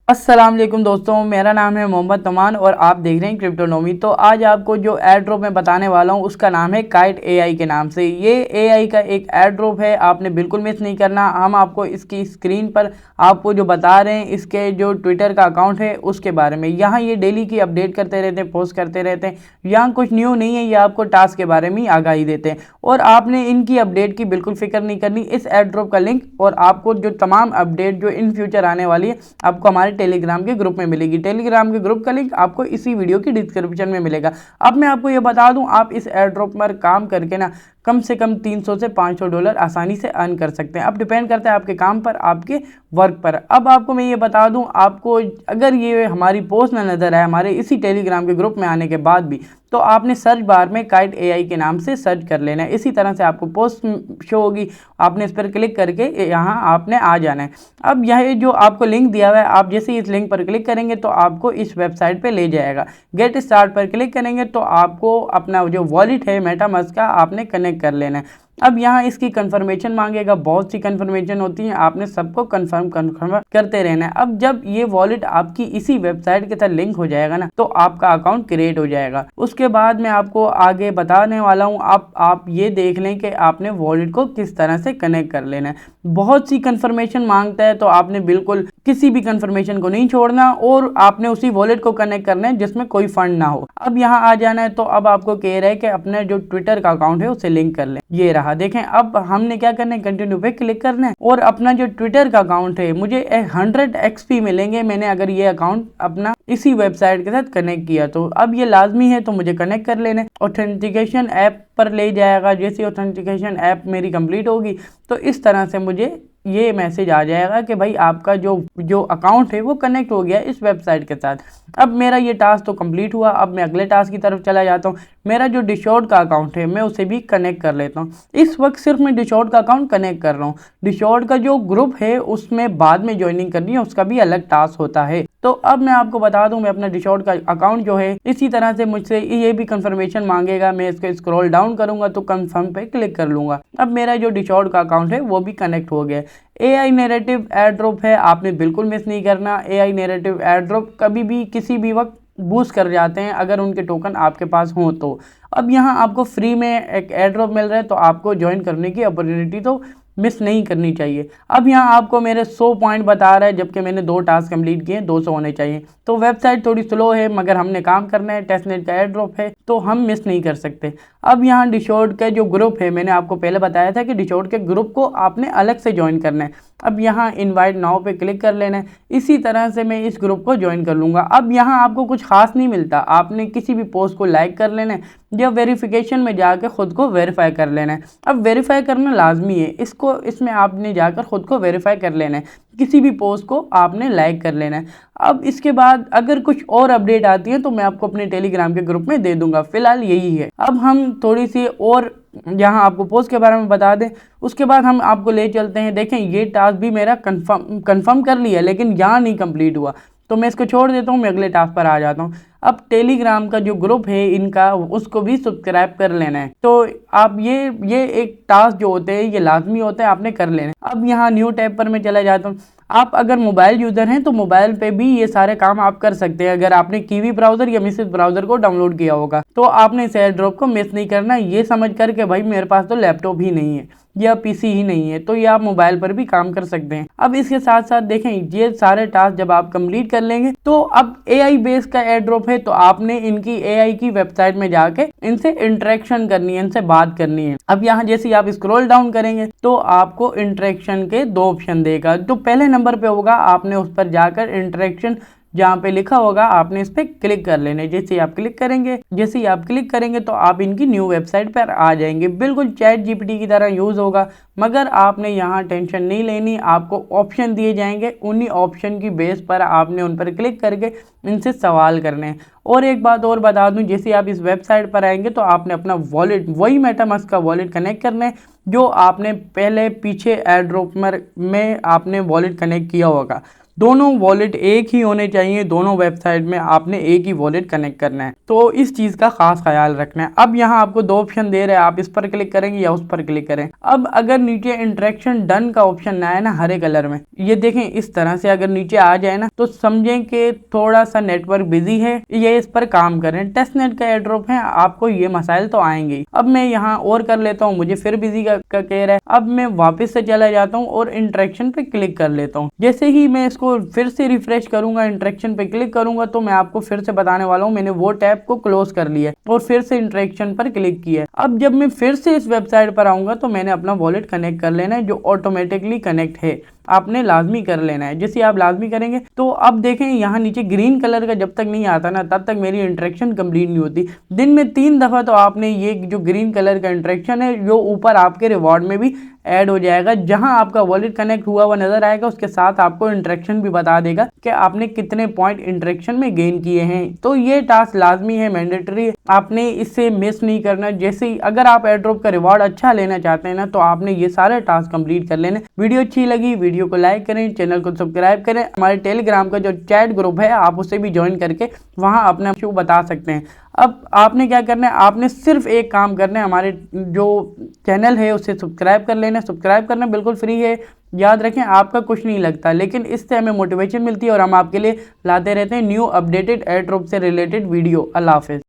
अस्सलाम वालेकुम दोस्तों, मेरा नाम है मोहम्मद तमान और आप देख रहे हैं क्रिप्टोनॉमी। तो आज आपको जो एयर ड्रॉप मैं बताने वाला हूं उसका नाम है काइट एआई के नाम से। ये एआई का एक एयर ड्रॉप है, आपने बिल्कुल मिस नहीं करना। हम आपको इसकी स्क्रीन पर आपको जो बता रहे हैं इसके जो ट्विटर का अकाउंट है उसके बारे में। यहाँ ये डेली की अपडेट करते रहते हैं, पोस्ट करते रहते हैं। यहाँ कुछ न्यू नहीं है, ये आपको टास्क के बारे में आगाही देते हैं और आपने इनकी अपडेट की बिल्कुल फिक्र नहीं करनी। इस एयर ड्रॉप का लिंक और आपको जो तमाम अपडेट जो इन फ्यूचर आने वाली है आपको हमारे टेलीग्राम के ग्रुप में मिलेगी। टेलीग्राम के ग्रुप का लिंक आपको इसी वीडियो की डिस्क्रिप्शन में मिलेगा। अब मैं आपको ये बता दूं, आप इस एयर ड्रॉप पर काम करके ना कम से कम 300 से $500 आसानी से अर्न कर सकते हैं। अब डिपेंड करता है आपके काम पर, आपके वर्क पर। अब आपको मैं ये बता दूं, आपको अगर ये हमारी पोस्ट ना नज़र आए हमारे इसी टेलीग्राम के ग्रुप में आने के बाद भी, तो आपने सर्च बार में काइट एआई के नाम से सर्च कर लेना है। इसी तरह से आपको पोस्ट शो होगी, आपने इस पर क्लिक करके यहाँ आपने आ जाना है। अब यह जो आपको लिंक दिया हुआ है, आप जैसे इस लिंक पर क्लिक करेंगे तो आपको इस वेबसाइट पे ले जाएगा। गेट स्टार्ट पर क्लिक करेंगे तो आपको अपना जो वॉलेट है मेटामास्क का आपने कनेक्ट कर लेना है। अब यहाँ इसकी कंफर्मेशन मांगेगा, बहुत सी कंफर्मेशन होती है, आपने सबको कंफर्म करते रहना है। अब जब ये वॉलेट आपकी इसी वेबसाइट के साथ लिंक हो जाएगा ना, तो आपका अकाउंट क्रिएट हो जाएगा। उसके बाद मैं आपको आगे बताने वाला हूँ। आप ये देख लें कि आपने वॉलेट को किस तरह से कनेक्ट कर लेना है। बहुत सी कंफर्मेशन मांगता है, तो आपने बिल्कुल किसी भी कंफर्मेशन को नहीं छोड़ना और आपने उसी वॉलेट को कनेक्ट करना है जिसमें कोई फंड ना हो। अब यहाँ आ जाना है, तो अब आपको कह रहा है कि अपने जो ट्विटर का अकाउंट है उसे लिंक कर लें। ये रहा, देखें। अब हमने क्या करना है, कंटिन्यू पे क्लिक करना है और अपना जो ट्विटर का अकाउंट है, मुझे 100 XP मिलेंगे मैंने अगर ये अकाउंट अपना इसी वेबसाइट के साथ कनेक्ट किया। तो अब ये लाजमी है, तो मुझे कनेक्ट कर लेना है। ऑथेंटिकेशन ऐप पर ले जाएगा। जैसे ऑथेंटिकेशन ऐप मेरी कंप्लीट होगी तो इस तरह से मुझे ये मैसेज आ जाएगा कि भाई आपका जो अकाउंट है वो कनेक्ट हो गया इस वेबसाइट के साथ। अब मेरा ये टास्क तो कंप्लीट हुआ। अब मैं अगले टास्क की तरफ चला जाता हूँ। मेरा जो डिशॉर्ट का अकाउंट है मैं उसे भी कनेक्ट कर लेता हूँ। इस वक्त सिर्फ मैं डिशॉर्ट का अकाउंट कनेक्ट कर रहा हूँ। डिशॉर्ट का जो ग्रुप है उसमें बाद में ज्वाइनिंग करनी है, उसका भी अलग टास्क होता है। तो अब मैं आपको बता दूं, मैं अपना डिशॉर्ट का अकाउंट जो है इसी तरह से मुझसे ये भी कंफर्मेशन मांगेगा। मैं इसको स्क्रॉल डाउन करूंगा तो कंफर्म पे क्लिक कर लूंगा। अब मेरा जो डिशॉर्ट का अकाउंट है वो भी कनेक्ट हो गया। एआई नैरेटिव एयर ड्रॉप है, आपने बिल्कुल मिस नहीं करना। एआई नैरेटिव एयर ड्रॉप कभी भी किसी भी वक्त बूस्ट कर जाते हैं अगर उनके टोकन आपके पास हों तो। अब यहाँ आपको फ्री में एक एयर ड्रॉप मिल रहा है, तो आपको ज्वाइन करने की अपॉर्चुनिटी तो मिस नहीं करनी चाहिए। अब यहाँ आपको मेरे 100 पॉइंट बता रहा है, जबकि मैंने 2 टास्क कंप्लीट किए, 200 होने चाहिए। तो वेबसाइट थोड़ी स्लो है, मगर हमने काम करना है। टेस्टनेट का एयर ड्रॉप है तो हम मिस नहीं कर सकते। अब यहाँ डिशॉर्ट का जो ग्रुप है, मैंने आपको पहले बताया था कि डिशॉर्ट के ग्रुप को आपने अलग से ज्वाइन करना है। अब यहाँ इनवाइट नाउ पे क्लिक कर लेना है। इसी तरह से मैं इस ग्रुप को ज्वाइन कर लूँगा। अब यहाँ आपको कुछ खास नहीं मिलता, आपने किसी भी पोस्ट को लाइक कर लेना है या वेरिफिकेशन में जाकर खुद को वेरीफाई कर लेना है। अब वेरीफाई करना लाजमी है, इसमें आपने जाकर खुद को वेरीफाई कर लेना है। किसी भी पोस्ट को आपने लाइक कर लेना है। अब इसके बाद अगर कुछ और अपडेट आती है तो मैं आपको अपने टेलीग्राम के ग्रुप में दे दूंगा। फिलहाल यही है। अब हम थोड़ी सी और यहाँ आपको पोस्ट के बारे में बता दें, उसके बाद हम आपको ले चलते हैं। देखें, ये टास्क भी मेरा कंफर्म कर लिया, लेकिन यहाँ नहीं कंप्लीट हुआ, तो मैं इसको छोड़ देता हूँ। मैं अगले टास्क पर आ जाता हूँ। अब टेलीग्राम का जो ग्रुप है इनका, उसको भी सब्सक्राइब कर लेना है। तो आप ये एक टास्क जो होते हैं ये लाजमी होते हैं, आपने कर लेना है। अब यहाँ न्यू टैब पर मैं चला जाता हूँ। आप अगर मोबाइल यूज़र हैं तो मोबाइल पे भी ये सारे काम आप कर सकते हैं। अगर आपने कीवी ब्राउज़र या मिसेस ब्राउज़र को डाउनलोड किया होगा तो आपने इस एयर ड्रॉप को मिस नहीं करना। ये समझ कर के भाई मेरे पास तो लैपटॉप ही नहीं है या पीसी ही नहीं है, तो ये आप मोबाइल पर भी काम कर सकते हैं। अब इसके साथ साथ देखें, ये सारे टास्क जब आप कंप्लीट कर लेंगे तो अब एआई बेस का एयर ड्रॉप है, तो आपने इनकी एआई की वेबसाइट में जाके इनसे इंटरेक्शन करनी है, इनसे बात करनी है। अब यहाँ जैसे आप स्क्रॉल डाउन करेंगे तो आपको इंटरेक्शन के 2 ऑप्शन देगा। जो पहले नंबर पे होगा आपने उस पर जाकर इंटरेक्शन जहाँ पे लिखा होगा आपने इस पर क्लिक कर लेना है। जैसे ही आप क्लिक करेंगे तो आप इनकी न्यू वेबसाइट पर आ जाएंगे। बिल्कुल चैट जीपीटी की तरह यूज़ होगा, मगर आपने यहाँ टेंशन नहीं लेनी। आपको ऑप्शन दिए जाएंगे, उन्हीं ऑप्शन की बेस पर आपने उन पर क्लिक करके इनसे सवाल करने हैं। और एक बात और बता दूं, जैसे आप इस वेबसाइट पर आएंगे तो आपने अपना वॉलेट, वही मेटामास्क का वॉलेट कनेक्ट करना है जो आपने पहले पीछे एयर ड्रॉप में आपने वॉलेट कनेक्ट किया होगा। दोनों वॉलेट एक ही होने चाहिए, दोनों वेबसाइट में आपने एक ही वॉलेट कनेक्ट करना है, तो इस चीज का खास ख्याल रखना है। अब यहाँ आपको दो ऑप्शन दे रहे हैं, आप इस पर क्लिक करेंगे या उस पर क्लिक करें। अब अगर नीचे इंटरेक्शन डन का ऑप्शन ना है ना हरे कलर में, ये देखें इस तरह से अगर नीचे आ जाए ना तो समझें कि थोड़ा सा नेटवर्क बिजी है, ये इस पर काम करें। टेस्ट नेट का एयर ड्रॉप है, आपको ये मसाइल तो आएंगे ही। अब मैं यहाँ और कर लेता हूँ, मुझे फिर बिजी का कह रहा है। अब मैं वापस से चला जाता हूँ और इंटरेक्शन पे क्लिक कर लेता हूँ। जैसे ही मैं इसको फिर से रिफ्रेश करूंगा, इंटरेक्शन पे क्लिक करूंगा, तो मैं आपको फिर से बताने वाला हूँ मैंने वो टैब को क्लोज कर लिया और फिर से इंटरेक्शन पर क्लिक किया। अब जब मैं फिर से इस वेबसाइट पर आऊंगा तो मैंने अपना वॉलेट कनेक्ट कर लेना है, जो ऑटोमेटिकली कनेक्ट है, आपने लाजमी कर लेना है। जैसे आप लाजमी करेंगे तो अब देखें यहाँ नीचे ग्रीन कलर का जब तक नहीं आता ना तब तक मेरी इंटरेक्शन कंप्लीट नहीं होती। दिन में 3 दफा तो आपने ये जो ग्रीन कलर का इंटरेक्शन है जो ऊपर आपके रिवॉर्ड में भी ऐड हो जाएगा, जहां आपका वॉलेट कनेक्ट हुआ हुआ नजर आएगा उसके साथ आपको इंटरेक्शन भी बता देगा कि आपने कितने पॉइंट इंटरेक्शन में गेन किए हैं। तो ये टास्क लाजमी है, मैंडेटरी है, आपने इससे मिस नहीं करना। जैसे ही अगर आप एयर ड्रॉप का रिवॉर्ड अच्छा लेना चाहते हैं ना तो आपने ये सारे टास्क कंप्लीट कर लेने। वीडियो अच्छी लगी वीडियो को लाइक करें, चैनल को सब्सक्राइब करें। हमारे टेलीग्राम का जो चैट ग्रुप है आप उसे भी ज्वाइन करके वहां अपना इशू बता सकते हैं। अब आपने क्या करना है, आपने सिर्फ एक काम करना है, हमारे जो चैनल है उसे सब्सक्राइब कर लेना। सब्सक्राइब करना बिल्कुल फ्री है, याद रखें आपका कुछ नहीं लगता, लेकिन इससे हमें मोटिवेशन मिलती है और हम आपके लिए लाते रहते हैं न्यू अपडेटेड एयर ड्रॉप से रिलेटेड वीडियो। अल्लाह हाफिज़।